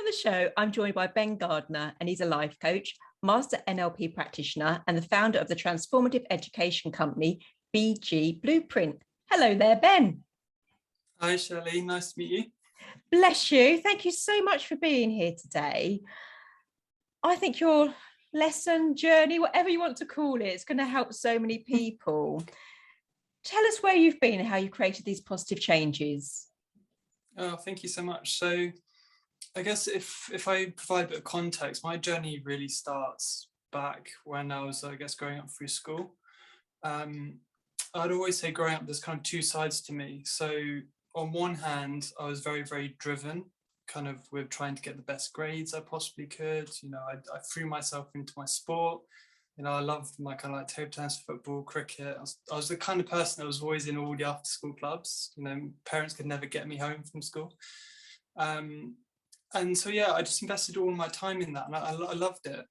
the show, I'm joined by Ben Gardner, and he's a life coach, master NLP practitioner, and the founder of the transformative education company, BG Blueprint. Hello there, Ben. Hi, Shelley. Nice to meet you. Bless you. Thank you so much for being here today. I think your lesson, journey, whatever you want to call it, it's going to help so many people. Tell us where you've been and how you created these positive changes. Oh, thank you so much. So I guess if I provide a bit of context, my journey really starts back when I was, growing up through school. I'd always say growing up, there's kind of two sides to me. So on one hand, I was very, very driven, kind of with trying to get the best grades I possibly could. You know, I threw myself into my sport. You know, I loved my kind of like table tennis, football, cricket. I was the kind of person that was always in all the after school clubs. You know, parents could never get me home from school. And so, yeah, I just invested all my time in that, and I loved it.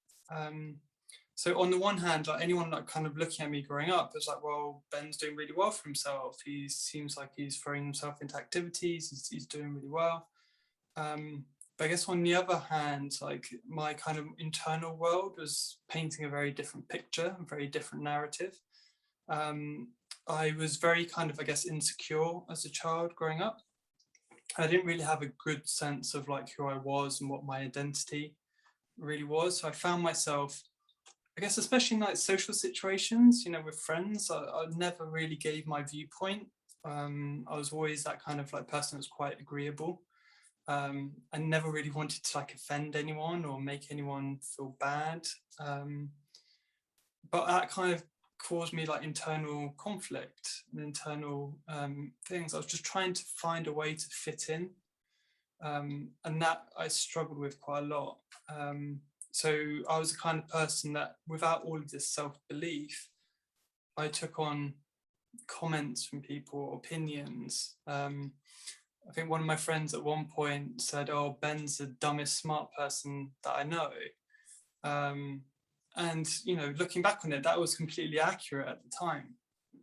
So on the one hand, like anyone like kind of looking at me growing up, it's like, well, Ben's doing really well for himself. He seems like he's throwing himself into activities. He's doing really well. But I guess on the other hand, like my kind of internal world was painting a very different picture, a very different narrative. I was very kind of, I guess, insecure as a child growing up. I didn't really have a good sense of like who I was and what my identity really was. So I found myself, I guess, especially in like social situations, you know, with friends, I never really gave my viewpoint. I was always that kind of like person that was quite agreeable. I never really wanted to like offend anyone or make anyone feel bad. But that kind of caused me like internal conflict and internal things. I was just trying to find a way to fit in. And that I struggled with quite a lot. So I was the kind of person that without all of this self-belief, I took on comments from people, opinions. I think one of my friends at one point said, oh, Ben's the dumbest smart person that I know. And, you know, looking back on it, that was completely accurate at the time.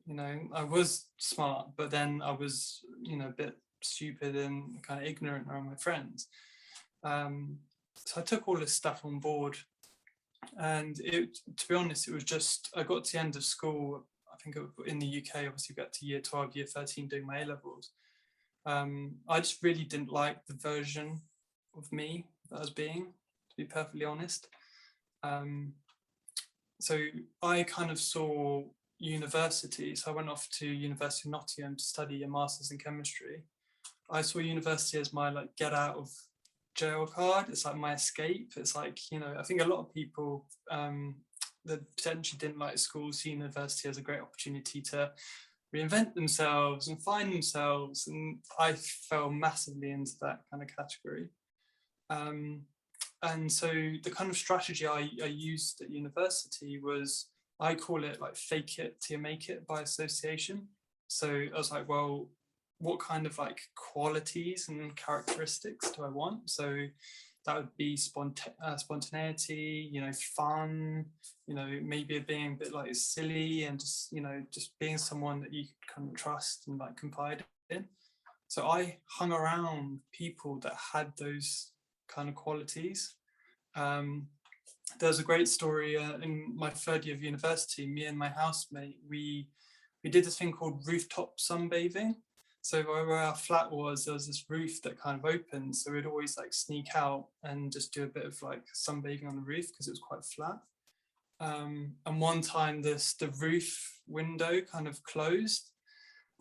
You know, I was smart, but then I was, you know, a bit stupid and kind of ignorant around my friends. So I took all this stuff on board. And to be honest, it was just, I got to the end of school, I think in the UK, obviously got to year 12, year 13 doing my A-levels. I just really didn't like the version of me that I was being, to be perfectly honest. So I kind of saw university. So I went off to University of Nottingham to study a master's in chemistry. I saw university as my like get out of jail card. It's like my escape. It's like, you know, I think a lot of people that potentially didn't like school see university as a great opportunity to reinvent themselves and find themselves, and I fell massively into that kind of category. And so the kind of strategy I used at university was, I call it like fake it till you make it by association. So I was like, well, what kind of like qualities and characteristics do I want? So that would be spontaneity, you know, fun, you know, maybe being a bit like silly and just, you know, just being someone that you can trust and like confide in. So I hung around people that had those kind of qualities. There's a great story in my third year of university. Me and my housemate, we did this thing called rooftop sunbathing. So where our flat was, there was this roof that kind of opened. So we'd always like sneak out and just do a bit of like sunbathing on the roof because it was quite flat. And one time the roof window kind of closed.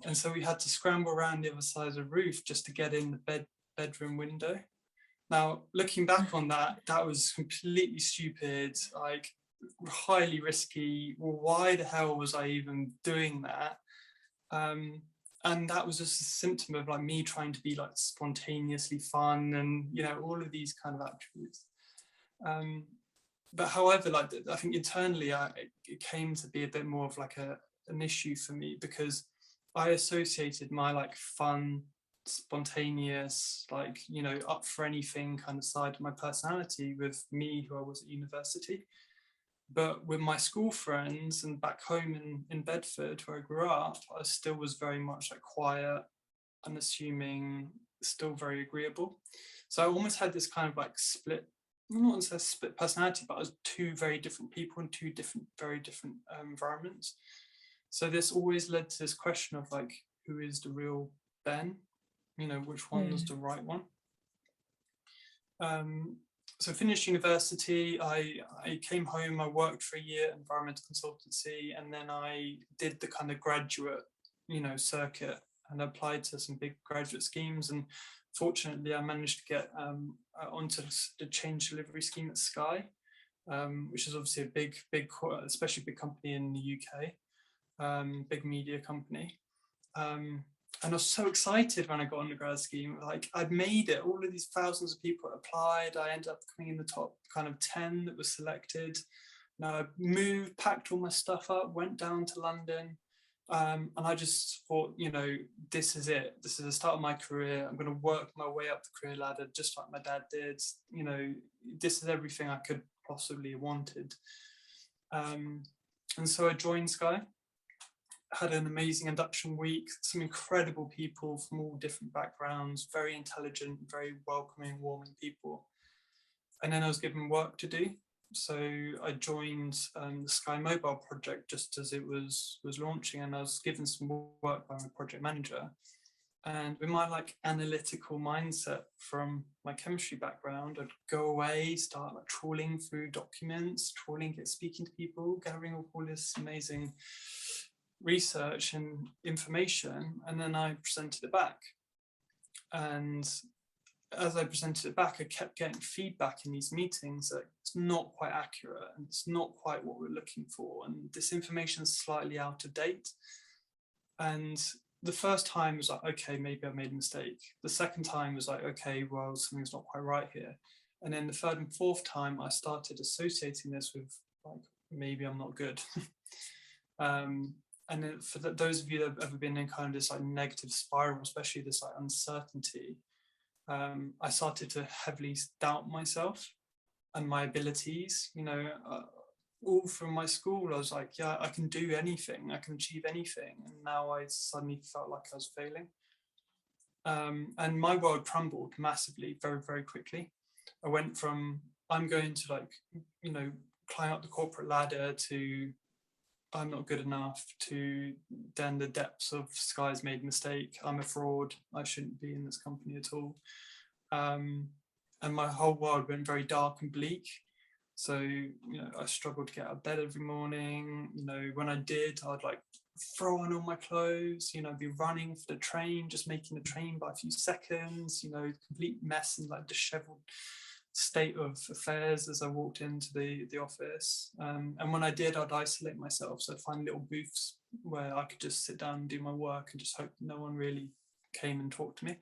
And so we had to scramble around the other side of the roof just to get in the bedroom window. Now, looking back on that, that was completely stupid, like highly risky. Well, why the hell was I even doing that? And that was just a symptom of like me trying to be like spontaneously fun and, you know, all of these kind of attributes. But however, like I think internally it came to be a bit more of like an issue for me, because I associated my like fun, spontaneous, like, you know, up for anything kind of side of my personality with me, who I was at university. But with my school friends and back home in Bedford, where I grew up, I still was very much like quiet, unassuming, still very agreeable. So I almost had this kind of like split, not necessarily split personality, but I was two very different people in two very different environments. So this always led to this question of like, who is the real Ben? You know, which one was the right one? So finished university, I came home, I worked for a year at environmental consultancy, and then I did the kind of graduate, circuit, and applied to some big graduate schemes. And fortunately, I managed to get onto the change delivery scheme at Sky, which is obviously a big, especially big company in the UK, big media company. And I was so excited when I got on the grad scheme. Like, I'd made it. All of these thousands of people applied. I ended up coming in the top kind of 10 that was selected. Now I moved, packed all my stuff up, went down to London. And I just thought, this is it. This is the start of my career. I'm going to work my way up the career ladder, just like my dad did. This is everything I could possibly have wanted. And so I joined Sky. Had an amazing induction week, some incredible people from all different backgrounds, very intelligent, very welcoming, warming people. And then I was given work to do. So I joined the Sky Mobile project just as it was launching, and I was given some work by my project manager. And with my like analytical mindset from my chemistry background, I'd go away, start like trawling through documents, speaking to people, gathering up all this amazing research and information, and then I presented it back. And as I presented it back, I kept getting feedback in these meetings that it's not quite accurate and it's not quite what we're looking for, and this information is slightly out of date. And the first time was like, okay, maybe I made a mistake. The second time was like, okay, well, something's not quite right here. And then the third and fourth time I started associating this with like, maybe I'm not good. And then for those of you that have ever been in kind of this like negative spiral, especially this like uncertainty, I started to heavily doubt myself and my abilities. All from my school, I was like, yeah, I can do anything, I can achieve anything. And now I suddenly felt like I was failing. And my world crumbled massively, very, very quickly. I went from, I'm going to like, climb up the corporate ladder, to I'm not good enough, to then the depths of Sky's made a mistake, I'm a fraud, I shouldn't be in this company at all. And my whole world went very dark and bleak. So, I struggled to get out of bed every morning. When I did, I'd like throw on all my clothes, be running for the train, just making the train by a few seconds, complete mess and like disheveled state of affairs as I walked into the office. And when I did, I'd isolate myself. So I'd find little booths where I could just sit down and do my work and just hope no one really came and talked to me.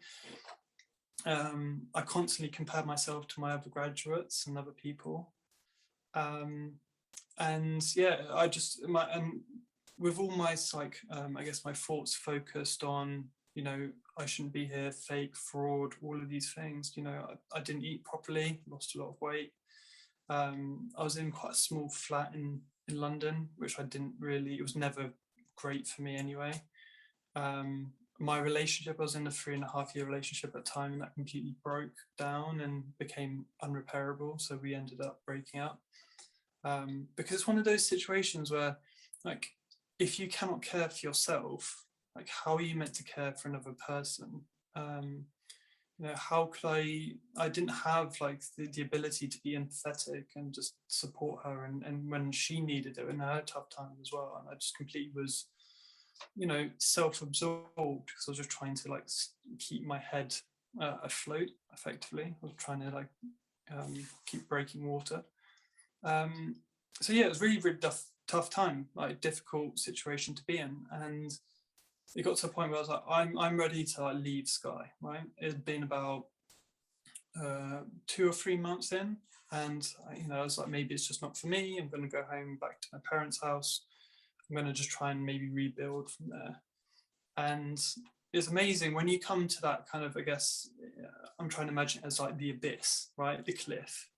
I constantly compared myself to my other graduates and other people. And yeah, and with all my I guess my thoughts focused on, I shouldn't be here, fake, fraud, all of these things. I didn't eat properly, lost a lot of weight. I was in quite a small flat in London, which it was never great for me anyway. My relationship, I was in a 3.5-year relationship at the time, and that completely broke down and became unrepairable. So we ended up breaking up. Because it's one of those situations where, like, if you cannot care for yourself, like, how are you meant to care for another person? How could I didn't have like the ability to be empathetic and just support her, and when she needed it in her tough time as well. And I just completely was, self-absorbed, because I was just trying to like keep my head afloat effectively. I was trying to like keep breaking water. So yeah, it was really, really tough time, like difficult situation to be in. And it got to a point where I was like, I'm ready to like leave Sky, right? It had been about 2 or 3 months in, and I was like, maybe it's just not for me. I'm going to go home back to my parents' house. I'm going to just try and maybe rebuild from there. And it's amazing when you come to that kind of, I guess, I'm trying to imagine it as like the abyss, right? The cliff.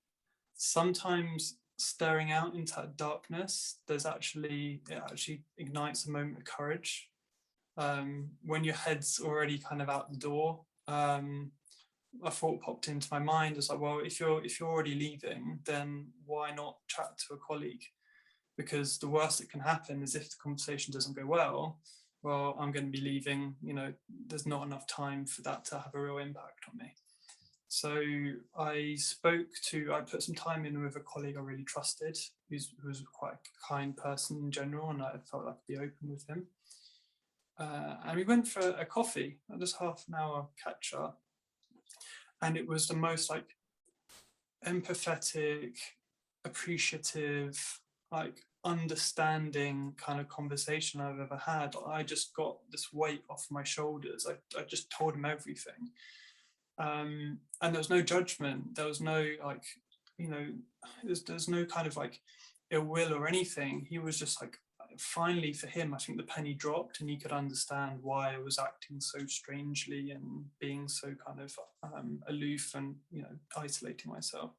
Sometimes staring out into that darkness, it actually ignites a moment of courage. When your head's already kind of out the door, a thought popped into my mind. It's like, well, if you're already leaving, then why not chat to a colleague? Because the worst that can happen is if the conversation doesn't go well, I'm going to be leaving, there's not enough time for that to have a real impact on me. So I put some time in with a colleague I really trusted, who's quite a kind person in general, and I felt I could be open with him. And we went for a coffee, just half an hour catch up. And it was the most like empathetic, appreciative, like understanding kind of conversation I've ever had. I just got this weight off my shoulders. I just told him everything. And there was no judgment. There was no like, there's no kind of like ill will or anything. He was just like, finally for him, I think the penny dropped and he could understand why I was acting so strangely and being so kind of aloof and, isolating myself.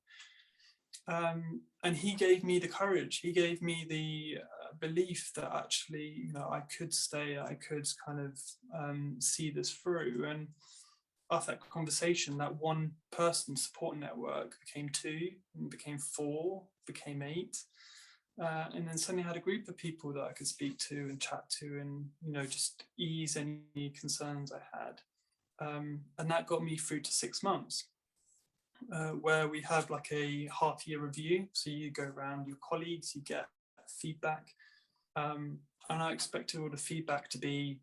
And he gave me the courage. He gave me the belief that actually, I could stay, I could kind of see this through. And after that conversation, that one person support network became 2, became 4, became 8. And then suddenly I had a group of people that I could speak to and chat to and, just ease any concerns I had. And that got me through to 6 months, where we have like a half-year review. So you go around your colleagues, you get feedback. And I expected all the feedback to be,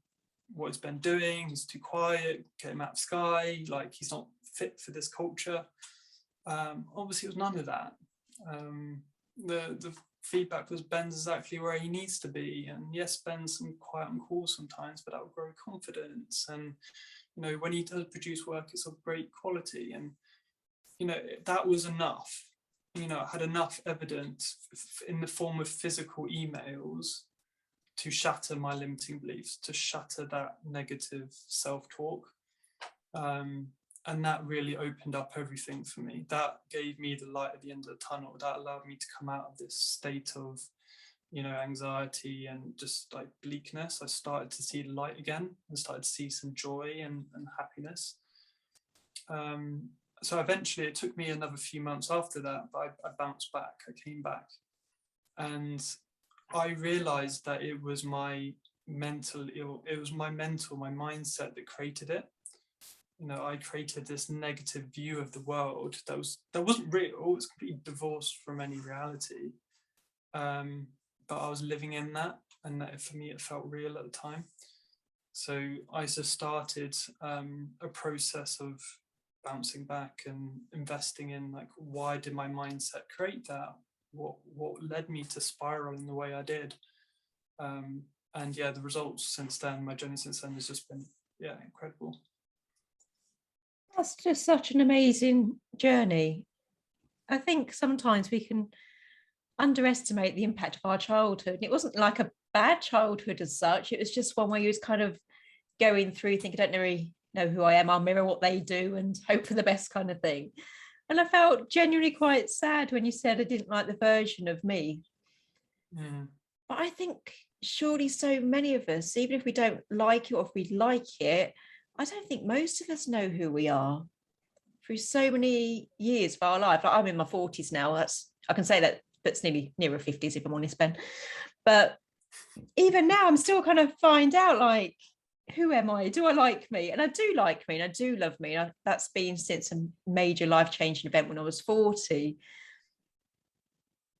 what has Ben doing? He's too quiet, get him out of Sky, like he's not fit for this culture. Obviously, it was none of that. The feedback was Ben's exactly where he needs to be, and yes, Ben's some quiet on call sometimes, but that will grow confidence. And when he does produce work, it's of great quality, and that was enough. I had enough evidence in the form of physical emails to shatter my limiting beliefs, to shatter that negative self-talk. And that really opened up everything for me. That gave me the light at the end of the tunnel. That allowed me to come out of this state of, anxiety and just like bleakness. I started to see the light again and started to see some joy and happiness. So eventually it took me another few months after that, but I bounced back, I came back. And I realized that it was my mindset that created it. I created this negative view of the world that wasn't real. It was completely divorced from any reality. But I was living in that, and that for me it felt real at the time. So I just started a process of bouncing back and investing in like, why did my mindset create that? What led me to spiral in the way I did? And yeah, the results since then, my journey since then has just been incredible. That's just such an amazing journey. I think sometimes we can underestimate the impact of our childhood. It wasn't like a bad childhood as such. It was just one where you was kind of going through, thinking, I don't really know who I am. I'll mirror what they do and hope for the best kind of thing. And I felt genuinely quite sad when you said I didn't like the version of me. Mm. But I think surely so many of us, even if we don't like it or if we like it, I don't think most of us know who we are through so many years of our life. Like I'm in my 40s now. I can say that's nearer 50s if I'm honest, Ben. But even now, I'm still kind of find out like, who am I? Do I like me? And I do like me, and I do love me. And that's been since a major life-changing event when I was 40.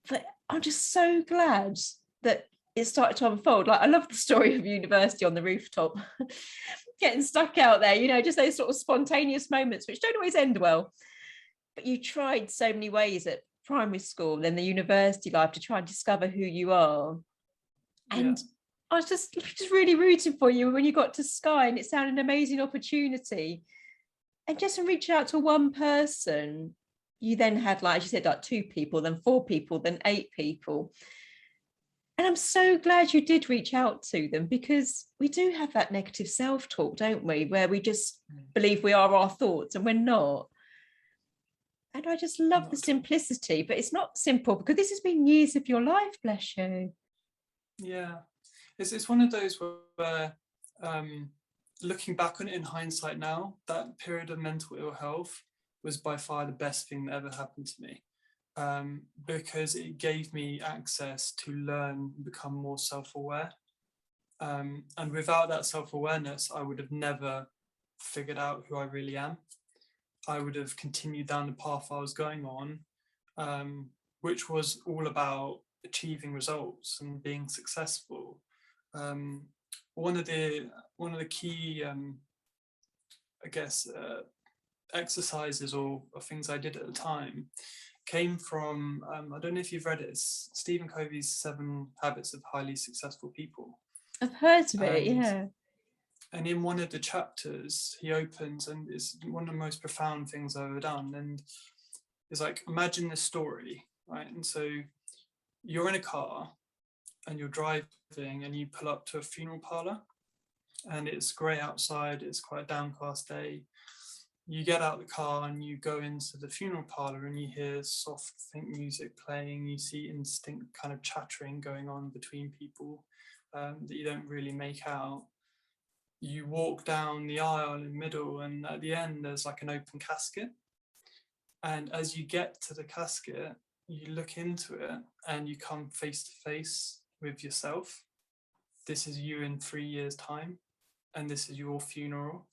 But I'm just so glad that it started to unfold. Like I love the story of university on the rooftop, getting stuck out there, just those sort of spontaneous moments which don't always end well. But you tried so many ways at primary school, then the university life to try and discover who you are. And I was just really rooting for you when you got to Sky, and it sounded an amazing opportunity. And just to reach out to one person, you then had, like, as you said, like 2 people, then 4 people, then 8 people. And I'm so glad you did reach out to them, because we do have that negative self-talk, don't we? Where we just believe we are our thoughts and we're not. And I just love the simplicity, but it's not simple because this has been years of your life, bless you. Yeah, it's one of those where looking back on it in hindsight now, that period of mental ill health was by far the best thing that ever happened to me, because it gave me access to learn and become more self-aware. And without that self-awareness, I would have never figured out who I really am. I would have continued down the path I was going on, which was all about achieving results and being successful. One of the key, I guess, exercises or things I did at the time came from, I don't know if you've read it, it's Stephen Covey's 7 Habits of Highly Successful People. I've heard of it, yeah. And in one of the chapters, he opens, and it's one of the most profound things I've ever done. And it's like, imagine this story, right? And so you're in a car and you're driving and you pull up to a funeral parlor and it's grey outside, it's quite a downcast day. You get out the car and you go into the funeral parlor and you hear soft think music playing, you see instinct kind of chattering going on between people that you don't really make out. You walk down the aisle in the middle, and at the end there's like an open casket, and as you get to the casket you look into it and you come face to face with yourself. This is you in 3 years' time, and this is your funeral.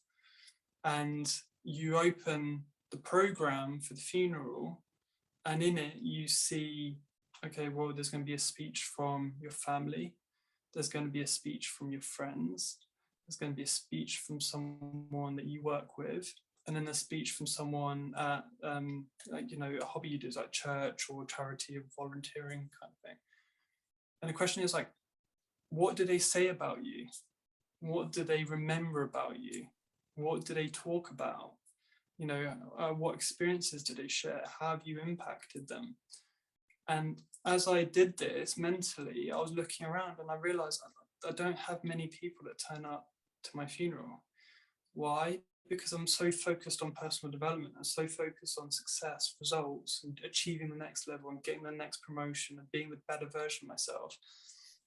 And you open the program for the funeral, and in it you see, okay, well, there's going to be a speech from your family, there's going to be a speech from your friends, there's going to be a speech from someone that you work with, and then a speech from someone at, like, you know, a hobby you do, like church or charity or volunteering kind of thing. And the question is, like, what do they say about you? What do they remember about you? What do they talk about? You know, what experiences do they share? How have you impacted them? And as I did this mentally, I was looking around and I realized I don't have many people that turn up to my funeral. Why? Because I'm so focused on personal development. I'm so focused on success, results, and achieving the next level and getting the next promotion and being the better version of myself.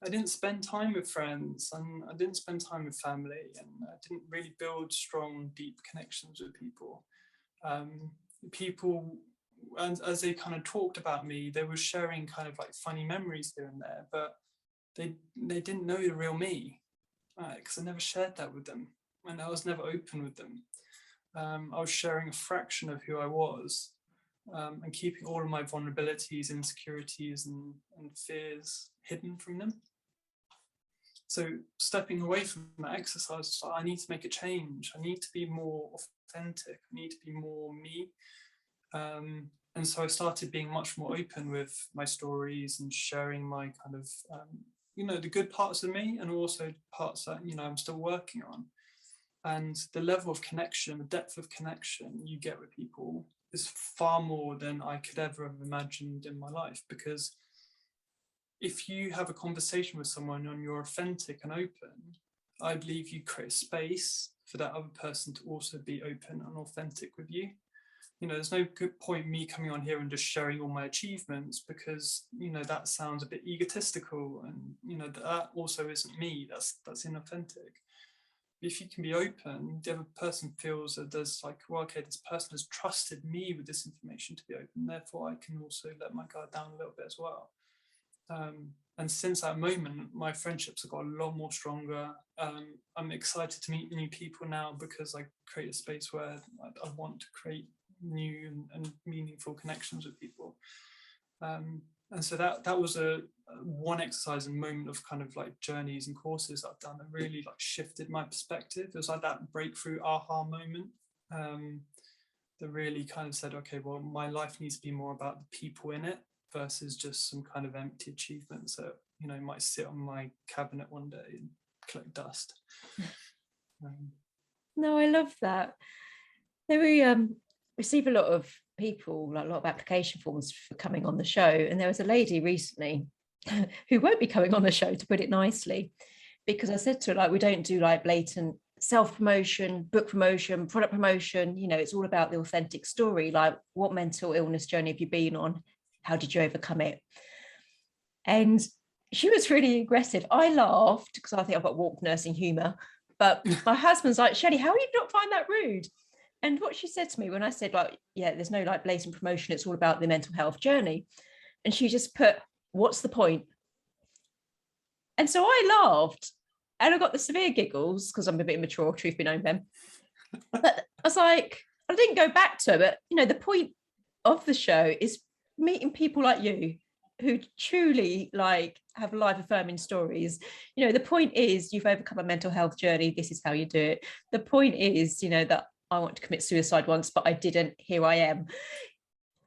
I didn't spend time with friends, and I didn't spend time with family, and I didn't really build strong, deep connections with people. People, and as they kind of talked about me, they were sharing kind of like funny memories here and there, but they didn't know the real me, because I never shared that with them, and I was never open with them. I was sharing a fraction of who I was, and keeping all of my vulnerabilities, insecurities, and fears hidden from them. So stepping away from that exercise, I need to make a change. I need to be more authentic. I need to be more me. And so I started being much more open with my stories and sharing my kind of, you know, the good parts of me, and also parts that, you know, I'm still working on. And the level of connection, the depth of connection you get with people is far more than I could ever have imagined in my life. Because if you have a conversation with someone and you're authentic and open, I believe you create space for that other person to also be open and authentic with you. You know, there's no good point me coming on here and just sharing all my achievements, because, you know, that sounds a bit egotistical, and, you know, that also isn't me. That's inauthentic. If you can be open, the other person feels that there's like, well, okay, this person has trusted me with this information to be open, therefore I can also let my guard down a little bit as well. And since that moment, my friendships have got a lot more stronger. I'm excited to meet new people now, because I create a space where I want to create new and meaningful connections with people. And so that was a one exercise and moment of kind of like journeys and courses I've done that really like shifted my perspective. It was like that breakthrough aha moment that really kind of said, okay, well, my life needs to be more about the people in it versus just some kind of empty achievements that, you know, might sit on my cabinet one day and collect dust. No, I love that. We receive a lot of people, like a lot of application forms for coming on the show, and there was a lady recently who won't be coming on the show, to put it nicely, because I said to her, like, we don't do like blatant self-promotion, book promotion, product promotion. You know, it's all about the authentic story. Like, what mental illness journey have you been on? How did you overcome it? And she was really aggressive. I laughed because I think I've got warped nursing humor, But my husband's like, Shelley, how do you not find that rude? And what she said to me when I said, like, yeah, there's no like blatant promotion, it's all about the mental health journey. And she just put, what's the point? And so I laughed and I got the severe giggles because I'm a bit immature, truth be known, Ben. But I was like, I didn't go back to her, but you know, the point of the show is meeting people like you who truly like have life affirming stories. You know, the point is you've overcome a mental health journey. This is how you do it. The point is, you know, that I want to commit suicide once, but I didn't. Here I am.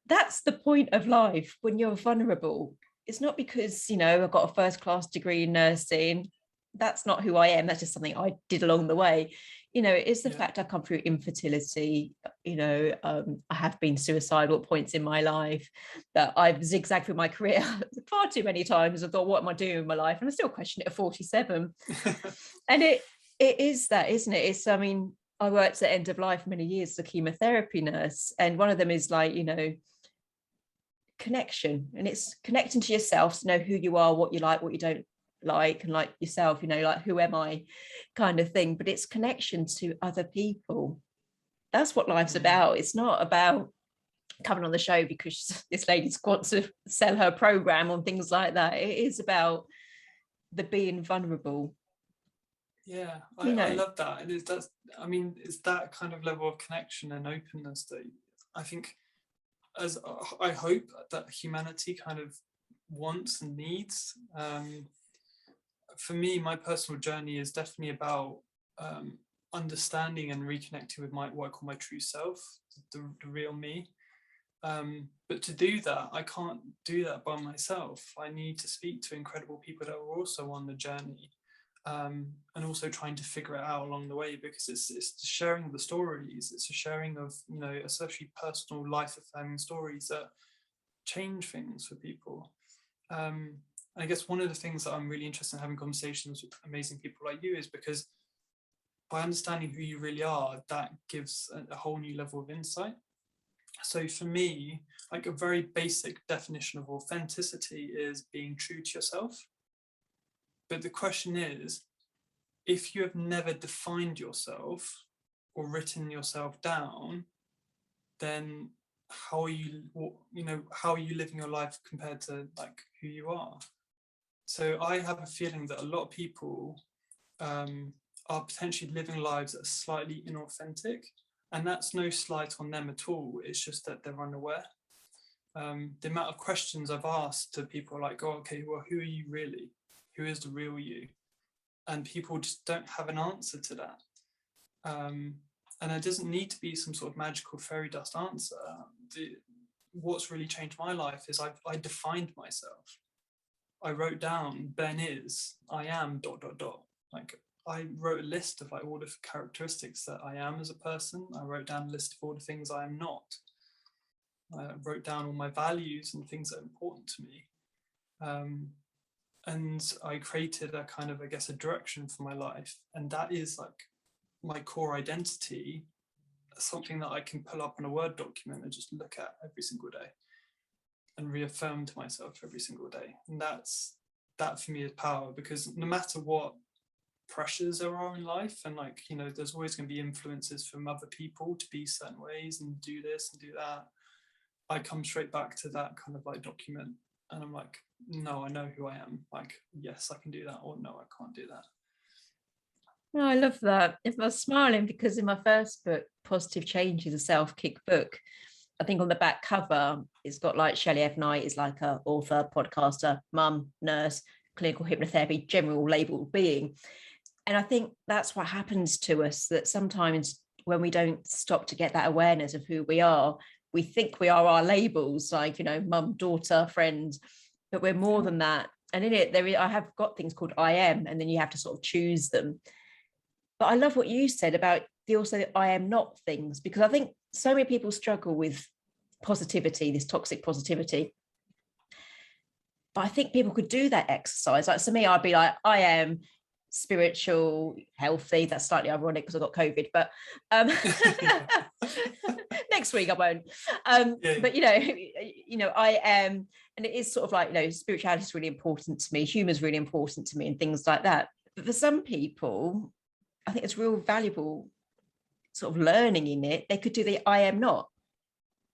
That's the point of life when you're vulnerable. It's not because, you know, I've got a first class degree in nursing. That's not who I am. That's just something I did along the way. You know, it's the fact I've come through infertility. You know, I have been suicidal at points in my life, that I've zigzagged through my career far too many times. I thought, what am I doing with my life? And I still question it at 47. And it is that, isn't it? It's, I mean, I worked at end of life many years as a chemotherapy nurse. And one of them is like, you know, connection. And it's connecting to yourself to know who you are, what you like, what you don't like, and like yourself, you know, like who am I kind of thing. But it's connection to other people. That's what life's about. It's not about coming on the show because this lady wants to sell her program on things like that. It is about the being vulnerable. Yeah, I love that. And it's that kind of level of connection and openness that I think, as I hope that humanity kind of wants and needs. For me, my personal journey is definitely about understanding and reconnecting with what I call my true self, the real me. But to do that, I can't do that by myself. I need to speak to incredible people that are also on the journey, and also trying to figure it out along the way, because it's the sharing of the stories. It's a sharing of, you know, especially personal life affirming stories that change things for people. I guess one of the things that I'm really interested in having conversations with amazing people like you is because by understanding who you really are, that gives a whole new level of insight. So for me, like a very basic definition of authenticity is being true to yourself. But the question is, if you have never defined yourself or written yourself down, then how are you living your life compared to like who you are? So I have a feeling that a lot of people are potentially living lives that are slightly inauthentic, and that's no slight on them at all. It's just that they're unaware. The amount of questions I've asked to people like, oh, okay, well, who are you really? Who is the real you? And people just don't have an answer to that. And it doesn't need to be some sort of magical fairy dust answer. What's really changed my life is I defined myself. I wrote down, Ben is, I am, ... Like I wrote a list of like all the characteristics that I am as a person. I wrote down a list of all the things I am not. I wrote down all my values and things that are important to me. And I created a kind of, I guess, a direction for my life. And that is like my core identity, something that I can pull up on a Word document and just look at every single day and reaffirm to myself every single day. And that for me is power, because no matter what pressures there are in life, and like, you know, there's always going to be influences from other people to be certain ways and do this and do that, I come straight back to that kind of like document, and I'm like, no, I know who I am. Like, yes, I can do that, or no, I can't do that. No, I love that. If I was smiling because in my first book, Positive Change is a self-kick book. I think on the back cover, it's got like Shelley F is like a author, podcaster, mum, nurse, clinical hypnotherapy, general label being. And I think that's what happens to us, that sometimes when we don't stop to get that awareness of who we are, we think we are our labels, like, you know, mum, daughter, friend, but we're more than that. And in it, I have got things called I am, and then you have to sort of choose them. But I love what you said about the I am not things, because I think so many people struggle with positivity, this toxic positivity. But I think people could do that exercise. Like, to me, I'd be like, I am spiritual, healthy. That's slightly ironic because I got COVID, but next week I won't. But you know, I am, and it is sort of like, you know, spirituality is really important to me, humor is really important to me, and things like that. But for some people, I think it's real valuable sort of learning in it. They could do the I am not,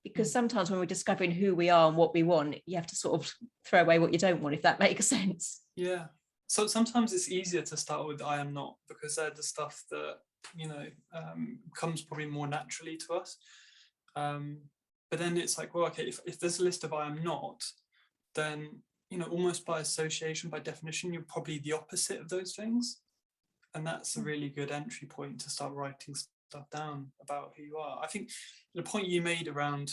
because sometimes when we're discovering who we are and what we want, you have to sort of throw away what you don't want, if that makes sense. Yeah. So sometimes it's easier to start with I am not, because they're the stuff that, comes probably more naturally to us. But then it's like, well, okay, if there's a list of I am not, then, almost by association, by definition, you're probably the opposite of those things. And that's a really good entry point to start writing stuff down about who you are. I think the point you made around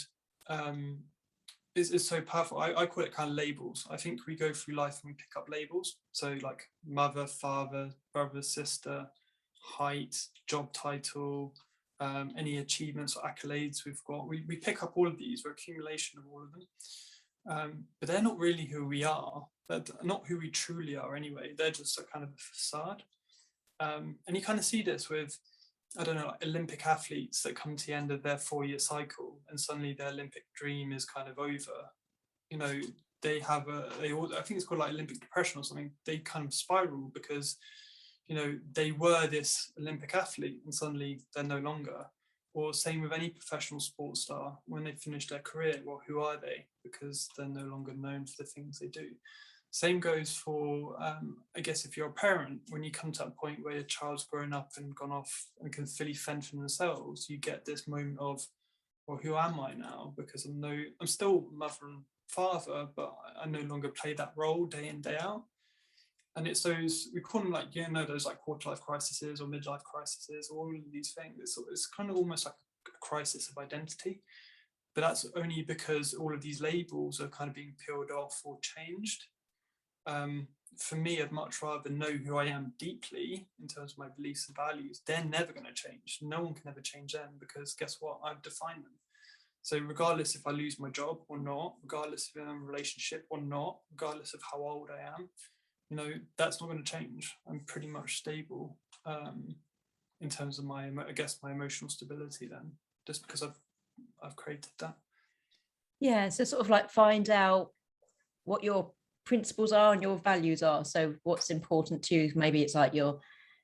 is so powerful. I call it kind of labels. I think we go through life and we pick up labels. So like mother, father, brother, sister, height, job title, any achievements or accolades we've got. We pick up all of these. We're accumulation of all of them. But they're not really who we are. They're not who we truly are anyway. They're just a kind of facade. And you kind of see this with, I don't know, like Olympic athletes that come to the end of their 4-year cycle and suddenly their Olympic dream is kind of over. They have I think it's called like Olympic depression or something. They kind of spiral because, they were this Olympic athlete and suddenly they're no longer. Or same with any professional sports star. When they finish their career, well, who are they? Because they're no longer known for the things they do. Same goes for, I guess, if you're a parent, when you come to a point where your child's grown up and gone off and can fully fend for themselves, you get this moment of, well, who am I now? Because I'm still mother and father, but I no longer play that role day in, day out. And it's those, we call them like, those like quarter life crises or midlife crises, all of these things. It's kind of almost like a crisis of identity. But that's only because all of these labels are kind of being peeled off or changed. For me, I'd much rather know who I am deeply in terms of my beliefs and values. They're never going to change. No one can ever change them, because guess what? I've defined them. So regardless if I lose my job or not, regardless if I'm in a relationship or not, regardless of how old I am, that's not going to change. I'm pretty much stable in terms of my emotional stability then, just because I've created that. Yeah, so sort of like find out what your principles are and your values are. So what's important to you, maybe it's like your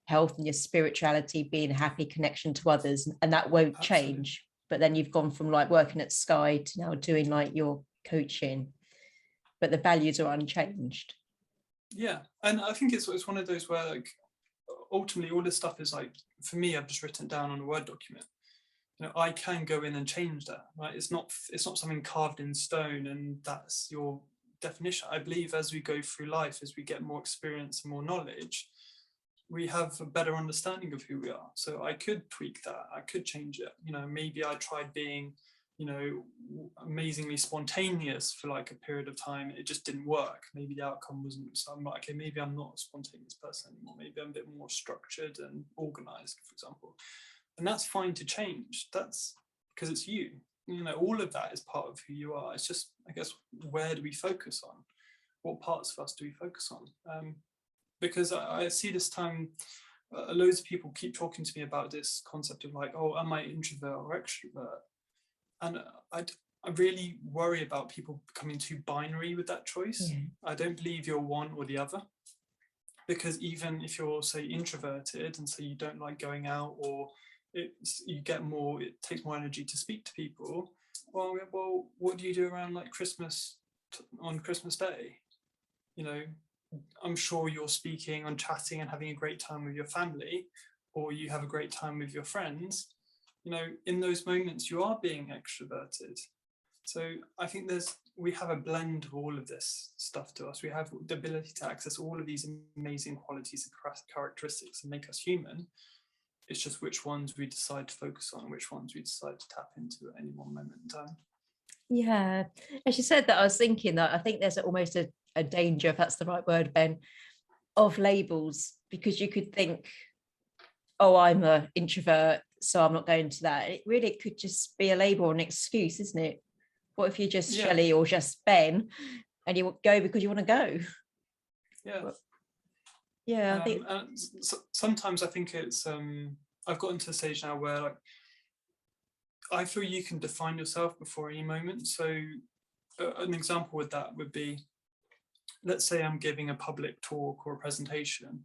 health and your spirituality, being a happy connection to others, and that won't Absolutely. change. But then you've gone from like working at Sky to now doing like your coaching, but the values are unchanged. Yeah, and I think it's one of those where like ultimately all this stuff is like, for me, I've just written down on a Word document. I can go in and change that, right? It's not something carved in stone and that's your definition. I believe as we go through life, as we get more experience and more knowledge, we have a better understanding of who we are. So I could tweak that, I could change it. Maybe I tried being, amazingly spontaneous for like a period of time. It just didn't work. Maybe the outcome wasn't, so I'm like, okay, maybe I'm not a spontaneous person anymore. Maybe I'm a bit more structured and organized, for example. And that's fine to change. That's because it's you. All of that is part of who you are. It's just, I guess, where do we focus on? What parts of us do we focus on? Because I see this time, loads of people keep talking to me about this concept of like, oh, am I introvert or extrovert? And I really worry about people becoming too binary with that choice. Yeah. I don't believe you're one or the other. Because even if you're, say, introverted and so you don't like going out, or it takes more energy to speak to people, well, what do you do around like Christmas, on Christmas Day? I'm sure you're speaking and chatting and having a great time with your family, or you have a great time with your friends. In those moments you are being extroverted. So I think we have a blend of all of this stuff to us. We have the ability to access all of these amazing qualities and characteristics and make us human. It's just which ones we decide to focus on, which ones we decide to tap into at any one moment in time. Yeah, as you said that, I was thinking that I think there's almost a danger, if that's the right word, Ben, of labels, because you could think, oh, I'm an introvert, so I'm not going to that. It really could just be a label or an excuse, isn't it? What if you're just Shelley or just Ben and you go because you want to go? Yeah. I think sometimes I think it's I've gotten to a stage now where like I feel you can define yourself before any moment. So an example with that would be, let's say I'm giving a public talk or a presentation.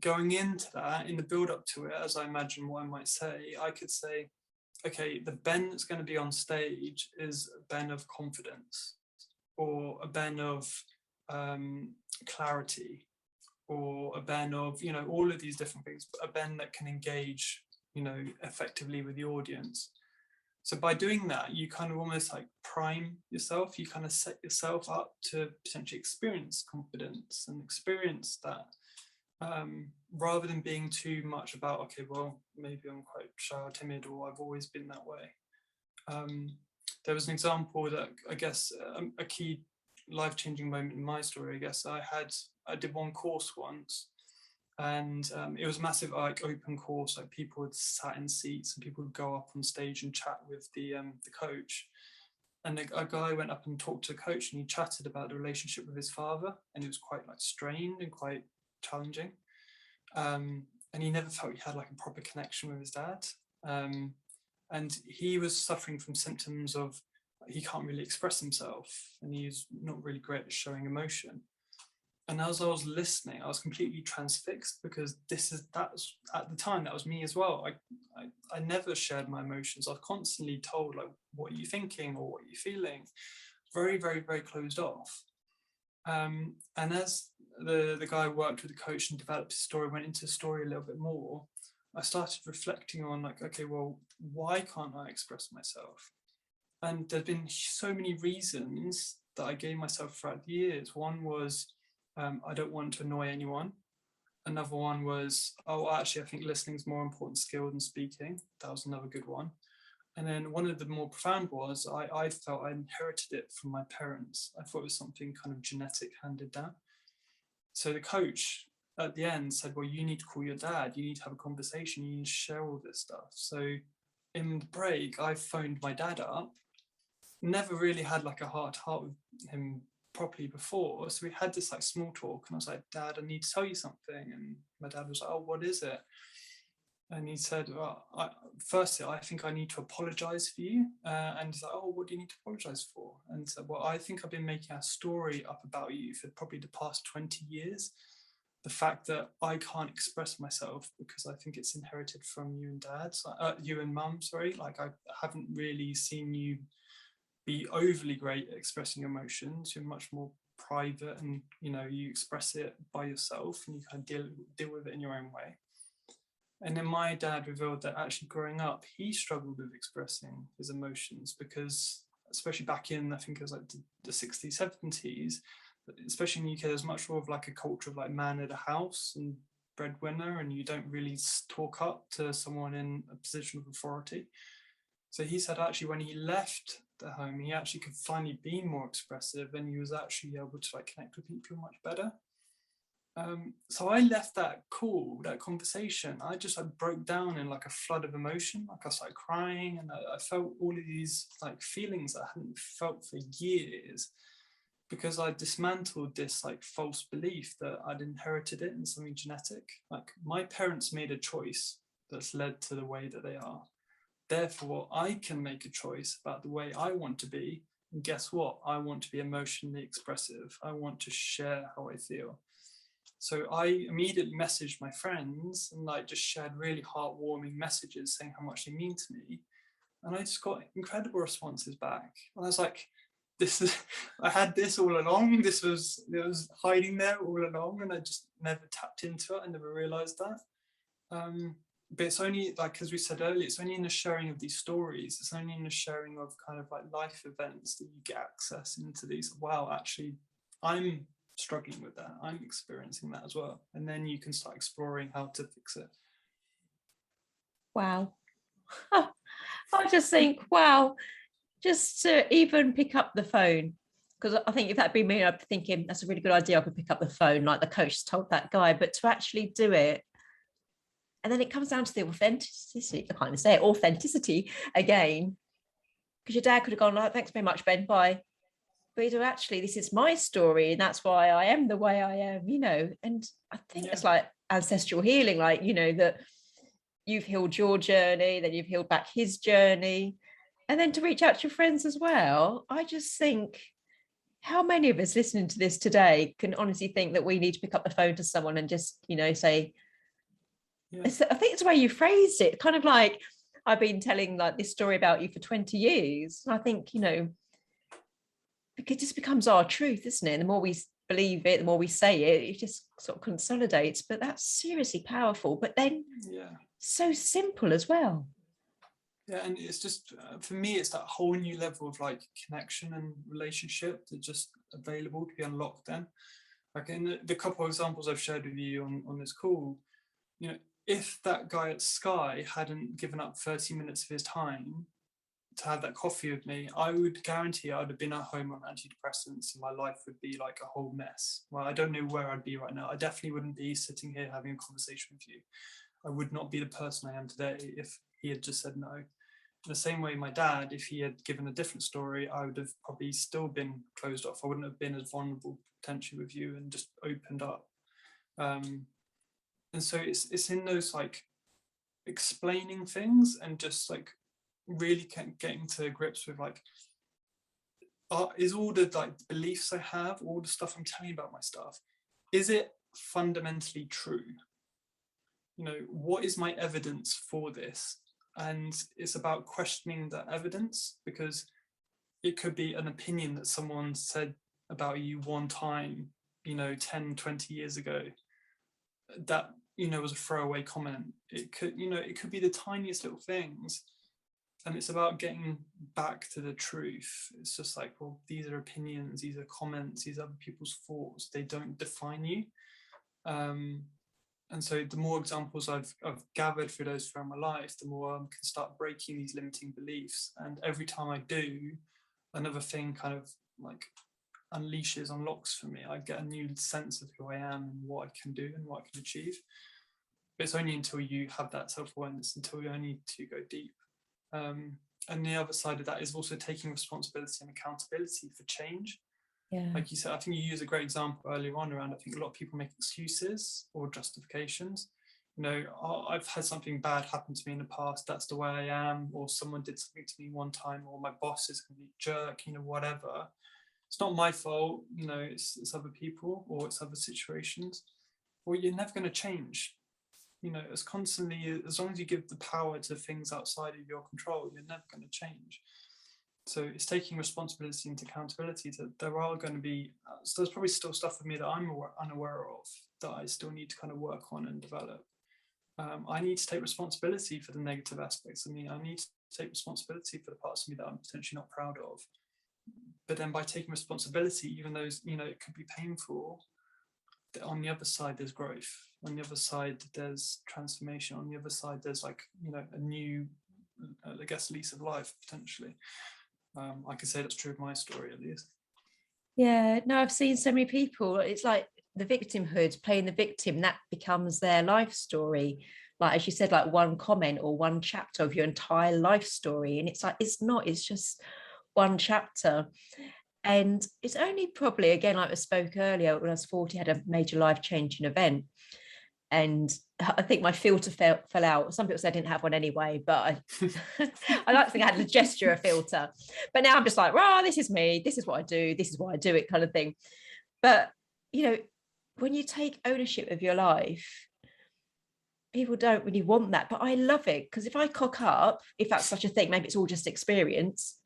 going into that, in the build up to it, as I imagine what I might say, I could say, okay, the Ben that's going to be on stage is a Ben of confidence, or a Ben of clarity, or a Ben of, you know, all of these different things, but a Ben that can engage, you know, effectively with the audience. So by doing that, you kind of almost like prime yourself, you kind of set yourself up to potentially experience confidence and experience that, rather than being too much about, okay, well, maybe I'm quite shy or timid, or I've always been that way. There was an example that I guess a key life-changing moment in my story. I guess I did one course once, and it was a massive like open course. Like people would sat in seats and people would go up on stage and chat with the coach. And a guy went up and talked to the coach, and he chatted about the relationship with his father, and it was quite like strained and quite challenging. And he never felt he had like a proper connection with his dad. And he was suffering from symptoms of he can't really express himself, and he's not really great at showing emotion. And as I was listening, I was completely transfixed, because that's at the time, that was me as well. I never shared my emotions. I was constantly told, like, what are you thinking, or what are you feeling? Very, very, very closed off. And as the guy worked with the coach and developed his story, went into the story a little bit more, I started reflecting on, like, okay, well, why can't I express myself? And there's been so many reasons that I gave myself throughout the years. One was, I don't want to annoy anyone. Another one was, oh, actually, I think listening is more important skill than speaking. That was another good one. And then one of the more profound was, I felt I inherited it from my parents. I thought it was something kind of genetic handed down. So the coach at the end said, well, you need to call your dad. You need to have a conversation. You need to share all this stuff. So in the break, I phoned my dad up. Never really had like a heart-to-heart with him properly before, so we had this like small talk, and I was like, Dad, I need to tell you something. And my dad was like, oh, what is it? And he said, well, firstly, I think I need to apologize for you. And he's like, oh, what do you need to apologize for? And said, well, I think I've been making a story up about you for probably the past 20 years. The fact that I can't express myself because I think it's inherited from you and dad, you and mum, sorry. Like, I haven't really seen you be overly great at expressing emotions. You're much more private, and you know, you express it by yourself, and you kind of deal with it in your own way. And then my dad revealed that actually growing up, he struggled with expressing his emotions, because especially back in, I think it was like the 60s, 70s, especially in the UK, there's much more of like a culture of like man of the house and breadwinner, and you don't really talk up to someone in a position of authority. So he said actually when he left the home, he actually could finally be more expressive, and he was actually able to like connect with people much better. So I left that call, that conversation, I just like broke down in like a flood of emotion. Like I started crying, and I felt all of these like feelings that I hadn't felt for years, because I dismantled this like false belief that I'd inherited it in something genetic. Like my parents made a choice that's led to the way that they are. Therefore, I can make a choice about the way I want to be. And guess what? I want to be emotionally expressive. I want to share how I feel. So I immediately messaged my friends and like just shared really heartwarming messages saying how much they mean to me. And I just got incredible responses back. And I was like, I had this all along. It was hiding there all along, and I just never tapped into it. I never realized that. But it's only, like, as we said earlier, it's only in the sharing of these stories, it's only in the sharing of kind of like life events that you get access into these. Wow, actually, I'm struggling with that. I'm experiencing that as well. And then you can start exploring how to fix it. Wow. I just think, wow, just to even pick up the phone. Because I think if that'd been me, I'd be thinking that's a really good idea. I could pick up the phone, like the coach told that guy, but to actually do it. And then it comes down to the authenticity. I can't even say it, authenticity again. Because your dad could have gone, oh, thanks very much, Ben, bye. But actually, this is my story, and that's why I am the way I am, you know. And I think it's like ancestral healing, like, you know, that you've healed your journey, then you've healed back his journey. And then to reach out to your friends as well. I just think how many of us listening to this today can honestly think that we need to pick up the phone to someone and just, say, I think it's the way you phrased it, kind of like, I've been telling like this story about you for 20 years. And I think, it just becomes our truth, isn't it? The more we believe it, the more we say it, it just sort of consolidates. But that's seriously powerful. But then so simple as well. Yeah, and it's just, for me, it's that whole new level of like connection and relationship that's just available to be unlocked then. Like in the couple of examples I've shared with you on this call, if that guy at Sky hadn't given up 30 minutes of his time to have that coffee with me, I would guarantee I'd have been at home on antidepressants and my life would be like a whole mess. Well, I don't know where I'd be right now. I definitely wouldn't be sitting here having a conversation with you. I would not be the person I am today if he had just said no. In the same way, my dad, if he had given a different story, I would have probably still been closed off. I wouldn't have been as vulnerable potentially with you and just opened up. And so it's in those like explaining things and just like really getting to grips with like, is all the like beliefs I have, all the stuff I'm telling you about my stuff, is it fundamentally true? What is my evidence for this? And it's about questioning that evidence, because it could be an opinion that someone said about you one time, 10, 20 years ago, that, was a throwaway comment. It could be the tiniest little things. And it's about getting back to the truth. It's just like, well, these are opinions, these are comments, these are other people's thoughts. They don't define you. And so the more examples I've gathered through those throughout my life, the more I can start breaking these limiting beliefs. And every time I do, another thing kind of like unlocks for me. I get a new sense of who I am and what I can do and what I can achieve. But it's only until you have that self-awareness, until you only to go deep. And the other side of that is also taking responsibility and accountability for change. Yeah. Like you said, I think you used a great example earlier on around, I think a lot of people make excuses or justifications. I've had something bad happen to me in the past, that's the way I am, or someone did something to me one time, or my boss is a complete jerk, whatever. It's not my fault, it's other people or it's other situations. Well, you're never going to change. As long as you give the power to things outside of your control, you're never going to change. So it's taking responsibility and accountability that there are going to be, so there's probably still stuff with me that I'm unaware of that I still need to kind of work on and develop. I need to take responsibility for the negative aspects of me. I need to take responsibility for the parts of me that I'm potentially not proud of. But then by taking responsibility, even though, it could be painful, on the other side, there's growth. On the other side, there's transformation. On the other side, there's like, a new, I guess, lease of life, potentially. I can say that's true of my story, at least. Yeah, no, I've seen so many people. It's like the victimhood, playing the victim, that becomes their life story. Like, as you said, like one comment or one chapter of your entire life story. And it's like, it's not, it's just one chapter. And it's only probably, again, like I spoke earlier, when I was 40, I had a major life-changing event. And I think my filter fell out. Some people said I didn't have one anyway, but I like to think I had a gesture filter. But now I'm just like, this is me. This is what I do. This is why I do it, kind of thing. But, when you take ownership of your life, people don't really want that. But I love it, because if I cock up, if that's such a thing, maybe it's all just experience.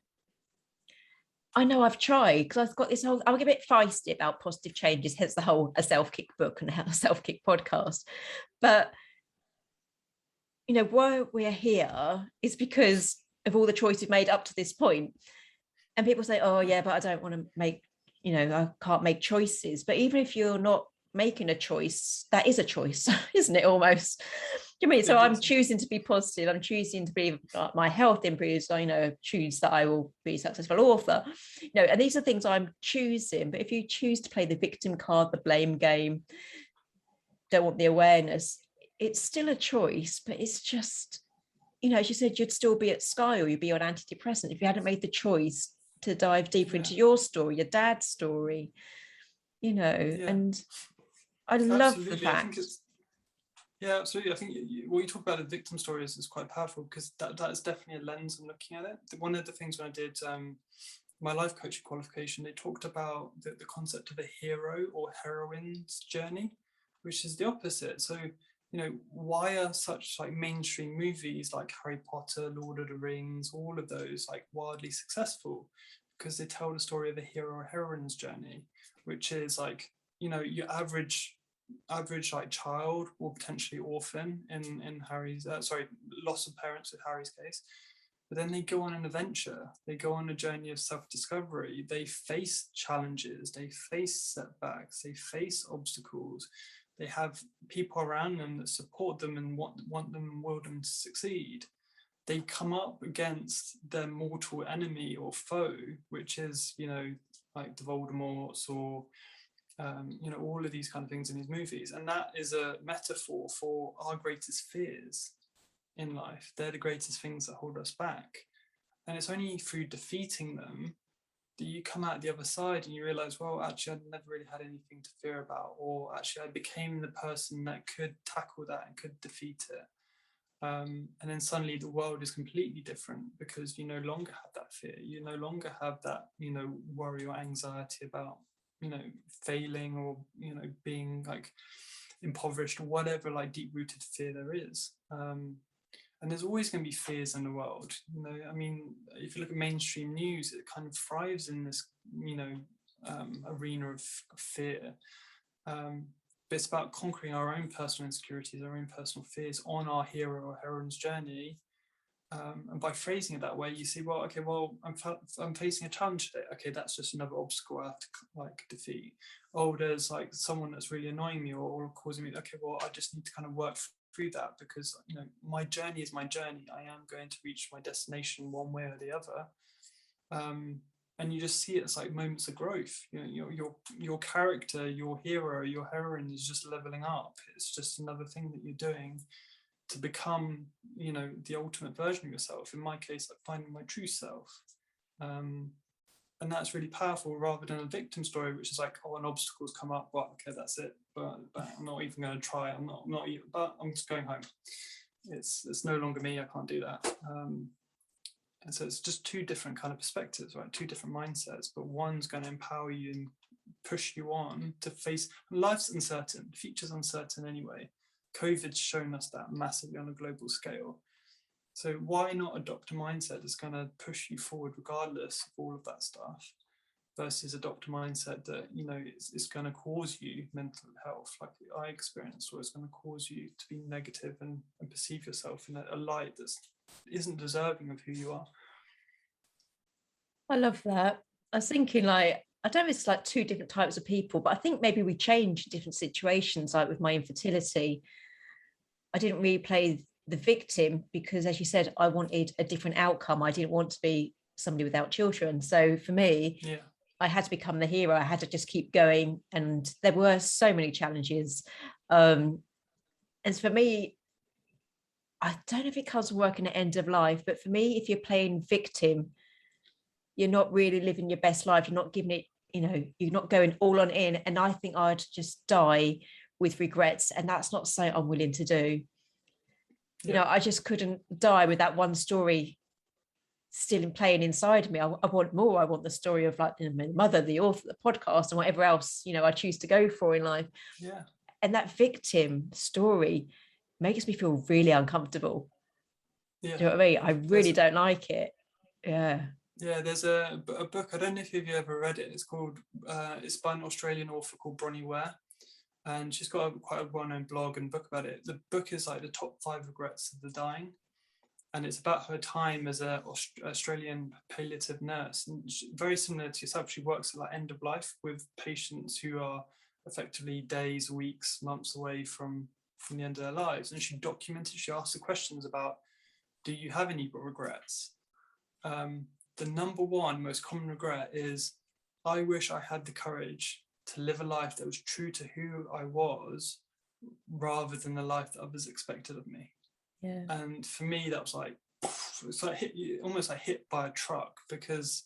I know I've tried, because I've got this whole, I'll get a bit feisty about positive changes, hence the whole A Self-Kick book and a Self-Kick podcast. But, why we're here is because of all the choices we've made up to this point. And people say, oh yeah, but I don't want to make, I can't make choices. But even if you're not making a choice, that is a choice, isn't it, almost? Do you mean? So I'm choosing to be positive. I'm choosing to believe my health improves. I choose that I will be a successful author. And these are things I'm choosing. But if you choose to play the victim card, the blame game, don't want the awareness, it's still a choice. But it's just, as you said, you'd still be at Sky or you'd be on antidepressant if you hadn't made the choice to dive deeper into your story, your dad's story. And I love the fact. Yeah, absolutely. I think what you talk about the victim stories is quite powerful, because that is definitely a lens I'm looking at it. One of the things when I did my life coaching qualification, they talked about the concept of a hero or heroine's journey, which is the opposite. So, why are such like mainstream movies like Harry Potter, Lord of the Rings, all of those like wildly successful? Because they tell the story of a hero or heroine's journey, which is like, your average like child, or potentially orphan in Harry's loss of parents with Harry's case, but then they go on an adventure, they go on a journey of self-discovery, they face challenges, they face setbacks, they face obstacles, they have people around them that support them and want them and will them to succeed. They come up against their mortal enemy or foe, which is, like the Voldemorts or all of these kind of things in these movies. And that is a metaphor for our greatest fears in life. They're the greatest things that hold us back. And it's only through defeating them that you come out the other side and you realize, well, actually, I never really had anything to fear about, or actually, I became the person that could tackle that and could defeat it. And then suddenly the world is completely different because you no longer have that fear. You no longer have that, worry or anxiety about, failing or, being like impoverished or whatever like deep-rooted fear there is. And there's always going to be fears in the world. If you look at mainstream news, it kind of thrives in this, arena of fear. But it's about conquering our own personal insecurities, our own personal fears on our hero or heroine's journey. And by phrasing it that way, you see, well, okay, well, I'm facing a challenge today. Okay, that's just another obstacle I have to defeat. Oh, there's like someone that's really annoying me or causing me. Okay, well, I just need to kind of work through that because my journey is my journey. I am going to reach my destination one way or the other. And you just see it as like moments of growth. Your character, your hero, your heroine is just leveling up. It's just another thing that you're doing to become, the ultimate version of yourself. In my case, like finding my true self. And that's really powerful rather than a victim story, which is like, oh, an obstacle's come up, well, okay, that's it. But I'm not even going to try. But I'm just going home. It's no longer me. I can't do that. And so it's just two different kind of perspectives, right? Two different mindsets, but one's going to empower you and push you on to face life's uncertain, the future's uncertain anyway. COVID's shown us that massively on a global scale. So why not adopt a mindset that's going to push you forward regardless of all of that stuff, versus adopt a mindset that, it's going to cause you mental health like I experienced, or it's going to cause you to be negative and perceive yourself in a light that isn't deserving of who you are. I love that. I was thinking like, I don't know if it's like two different types of people, but I think maybe we change different situations. Like with my infertility, I didn't really play the victim because, as you said, I wanted a different outcome. I didn't want to be somebody without children. So for me, I had to become the hero. I had to just keep going. And there were so many challenges. And for me, I don't know if it comes from working at end of life, but for me, if you're playing victim, you're not really living your best life. You're not giving it, you're not going all on in. And I think I'd just die with regrets. And that's not something I'm willing to do. I just couldn't die with that one story still playing inside me. I want more. I want the story of like my mother, the author, the podcast, and whatever else, I choose to go for in life. Yeah. And that victim story makes me feel really uncomfortable. Yeah. Do you know what I mean? I really don't like it. Yeah. Yeah, there's a book, I don't know if you've ever read it. It's called, it's by an Australian author called Bronnie Ware. And she's got quite a well-known blog and book about it. The book is like the top 5 regrets of the dying. And it's about her time as an Australian palliative nurse. And very similar to yourself, she works at like end of life with patients who are effectively days, weeks, months away from the end of their lives. And she asked the questions about, do you have any regrets? The number one most common regret is, I wish I had the courage to live a life that was true to who I was rather than the life that others expected of me. Yeah. And for me, that was like, it's like almost like hit by a truck, because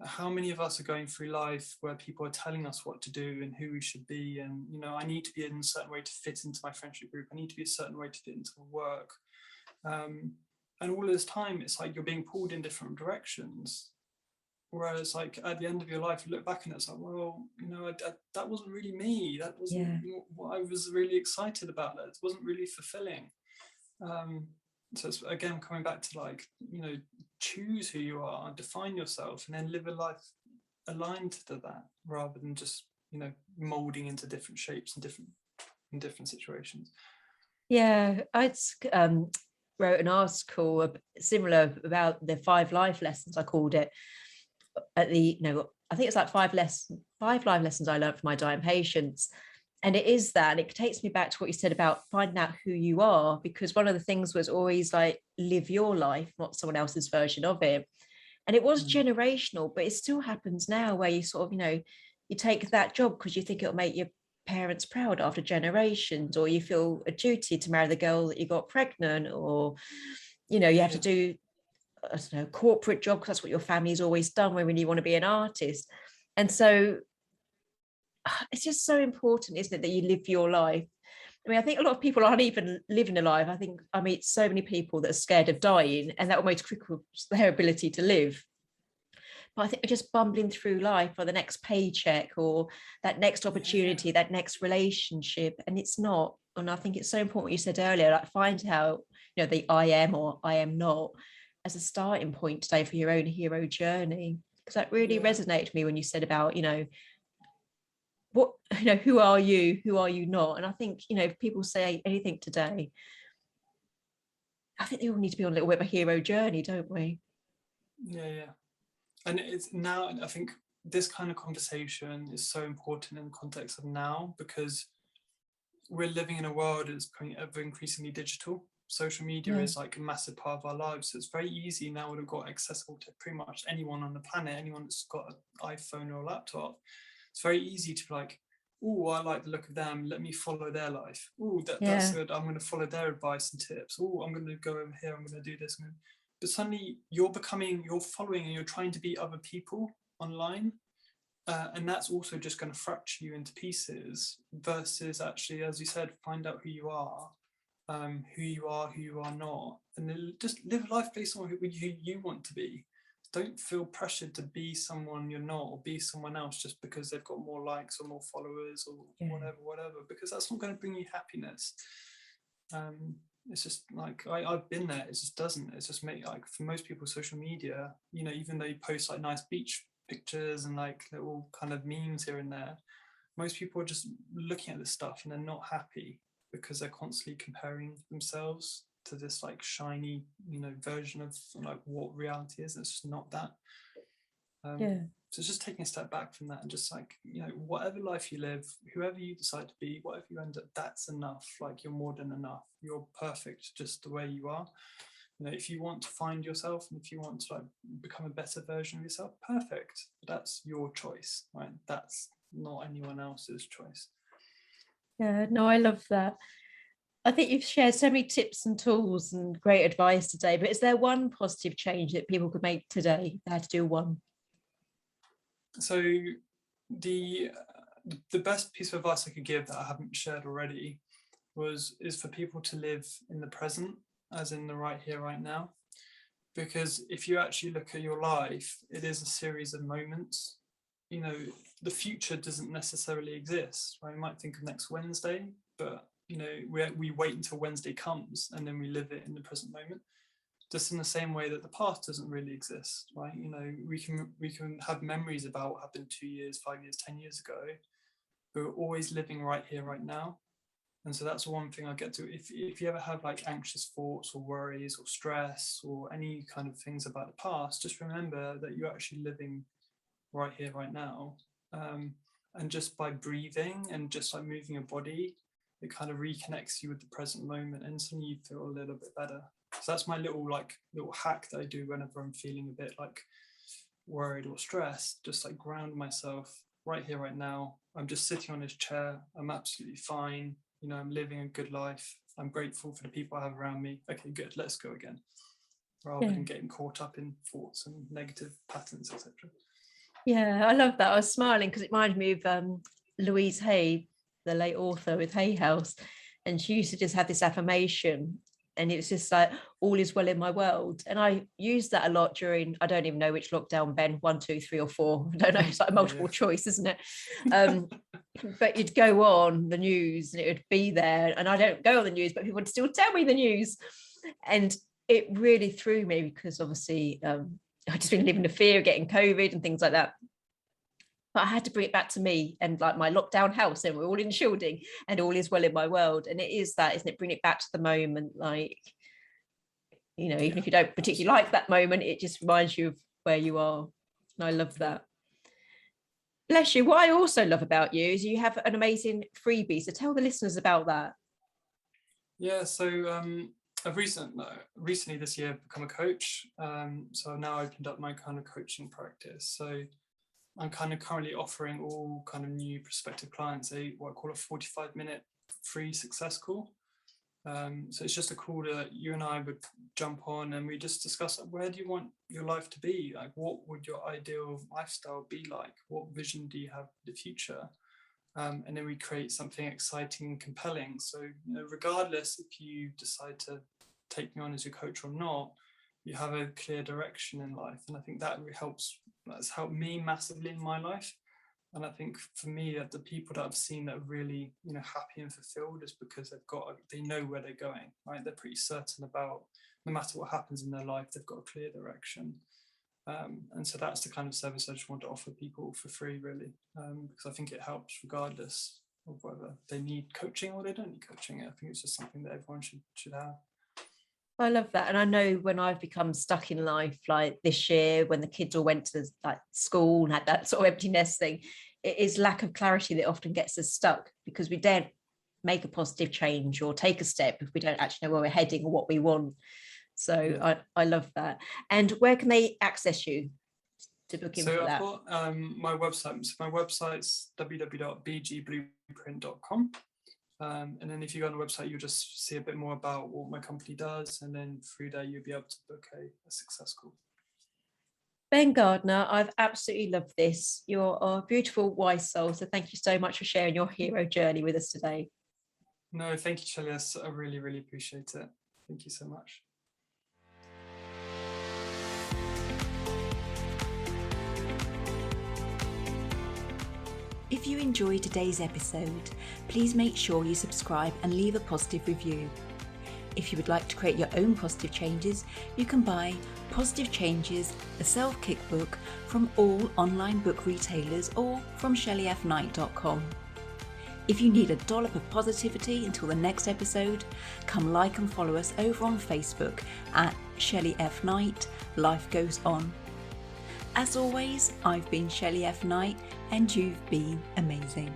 how many of us are going through life where people are telling us what to do and who we should be? And, I need to be in a certain way to fit into my friendship group. I need to be a certain way to fit into work. And all of this time, it's like you're being pulled in different directions. Whereas like at the end of your life, you look back and it's like, well, you know, that wasn't really me. That wasn't what I was really excited about. That wasn't really fulfilling. So it's, again, coming back to like, you know, choose who you are, define yourself, and then live a life aligned to that, rather than just, you know, molding into different shapes in different situations. Yeah, I wrote an article similar about the 5 life lessons, I called it, at the, you know, I think it's like 5 life lessons I learned from my dying patients. And it is that, and it takes me back to what you said about finding out who you are, because one of the things was always like, live your life, not someone else's version of it. And it was generational, but it still happens now, where you sort of, you know, you take that job because you think it'll make your parents proud after generations, or you feel a duty to marry the girl that you got pregnant, or, you know, you have to do, I don't know, corporate job because that's what your family's always done when you want to be an artist. And so it's just so important, isn't it, that you live your life. I mean, I think a lot of people aren't even living a life. I think I meet so many people that are scared of dying, and that almost cripples their ability to live. But I think we're just bumbling through life for the next paycheck or that next opportunity, that next relationship, and it's not. And I think it's so important what you said earlier, like find out, you know, the I am or I am not as a starting point today for your own hero journey. Because that really resonated with me when you said about, you know, what, you know, who are you not? And I think, you know, if people say anything today, I think they all need to be on a little bit of a hero journey, don't we? Yeah. And it's now, I think this kind of conversation is so important in the context of now, because we're living in a world that's becoming ever increasingly digital. Social media is like a massive part of our lives. So it's very easy now, we've got accessible to pretty much anyone on the planet, anyone that's got an iPhone or a laptop. It's very easy to be like, oh, I like the look of them, let me follow their life. Oh, that's good, I'm going to follow their advice and tips. Oh, I'm going to go over here, I'm going to do this. But suddenly you're following and you're trying to be other people online. And that's also just going to fracture you into pieces, versus actually, as you said, find out who you are, who you are not, and then just live life based on who you want to be. Don't feel pressured to be someone you're not, or be someone else just because they've got more likes or more followers or whatever, because that's not going to bring you happiness. It's just like, I've been there, it just doesn't. It's just like, for most people, social media, you know, even though you post like nice beach pictures and like little kind of memes here and there, most people are just looking at this stuff and they're not happy because they're constantly comparing themselves to this like shiny, you know, version of like what reality is. It's just not that. So it's just taking a step back from that and just like, you know, whatever life you live, whoever you decide to be, whatever you end up, that's enough. Like, you're more than enough. You're perfect just the way you are. You know, if you want to find yourself and if you want to like become a better version of yourself, perfect. But that's your choice, right? That's not anyone else's choice. Yeah, no, I love that. I think you've shared so many tips and tools and great advice today, but is there one positive change that people could make today? They had to do one. So the best piece of advice I could give that I haven't shared already is for people to live in the present, as in the right here, right now. Because if you actually look at your life, it is a series of moments. You know, the future doesn't necessarily exist, right? You might think of next Wednesday, but you know, we wait until Wednesday comes and then we live it in the present moment. Just in the same way that the past doesn't really exist, right? You know, we can have memories about what happened 2 years, 5 years, 10 years ago, but we're always living right here, right now. And so that's one thing I get to. If you ever have like anxious thoughts or worries or stress or any kind of things about the past, just remember that you're actually living right here, right now. And just by breathing and just like moving your body, it kind of reconnects you with the present moment, and suddenly you feel a little bit better. So that's my little hack that I do whenever I'm feeling a bit like worried or stressed. Just like ground myself right here, right now. I'm just sitting on this chair. I'm absolutely fine. You know, I'm living a good life. I'm grateful for the people I have around me. Okay, good. Let's go again. Rather than getting caught up in thoughts and negative patterns, etc. Yeah, I love that. I was smiling because it reminded me of Louise Hay, the late author with Hay House. And she used to just have this affirmation. And it was just like, all is well in my world. And I used that a lot during, I don't even know which lockdown, Ben, 1, 2, 3 or 4. I don't know, it's like a multiple choice, isn't it? But you'd go on the news and it would be there. And I don't go on the news, but people would still tell me the news. And it really threw me, because obviously I just been living the fear of getting COVID and things like that. But I had to bring it back to me and like my lockdown house, and we're all in shielding and all is well in my world. And it is that, isn't it? Bring it back to the moment. Like, you know, even if you don't particularly like that moment, it just reminds you of where you are. And I love that. Bless you. What I also love about you is you have an amazing freebie. So tell the listeners about that. Yeah, so I've recently this year become a coach. So I've now opened up my kind of coaching practice. So I'm kind of currently offering all kind of new prospective clients what I call a 45-minute free success call. So it's just a call that you and I would jump on and we just discuss, where do you want your life to be? Like, what would your ideal lifestyle be like? What vision do you have for the future? And then we create something exciting and compelling. So, you know, regardless if you decide to take me on as your coach or not, you have a clear direction in life. And I think that really that's helped me massively in my life. And I think for me, that the people that I've seen that are really, you know, happy and fulfilled is because they know where they're going, right? They're pretty certain about, no matter what happens in their life, they've got a clear direction. And so that's the kind of service I just want to offer people for free, really, because I think it helps regardless of whether they need coaching or they don't need coaching. I think it's just something that everyone should have. I love that. And I know when I've become stuck in life, like this year, when the kids all went to like school and had that sort of empty nest thing, it is lack of clarity that often gets us stuck, because we don't make a positive change or take a step if we don't actually know where we're heading or what we want. So yeah. I love that. And where can they access you to book in for that? So I've got my website. So my website's www.bgblueprint.com. And then if you go on the website, you'll just see a bit more about what my company does. And then through there, you'll be able to book a success call. Ben Gardner, I've absolutely loved this. You're a beautiful, wise soul. So thank you so much for sharing your hero journey with us today. No, thank you, Shelley. I really, really appreciate it. Thank you so much. If you enjoyed today's episode, please make sure you subscribe and leave a positive review. If you would like to create your own positive changes, you can buy Positive Changes, a self-kick book from all online book retailers or from ShelleyFKnight.com. If you need a dollop of positivity until the next episode, come like and follow us over on Facebook at Shelley F. Knight, Life Goes On. As always, I've been Shelley F. Knight and you've been amazing.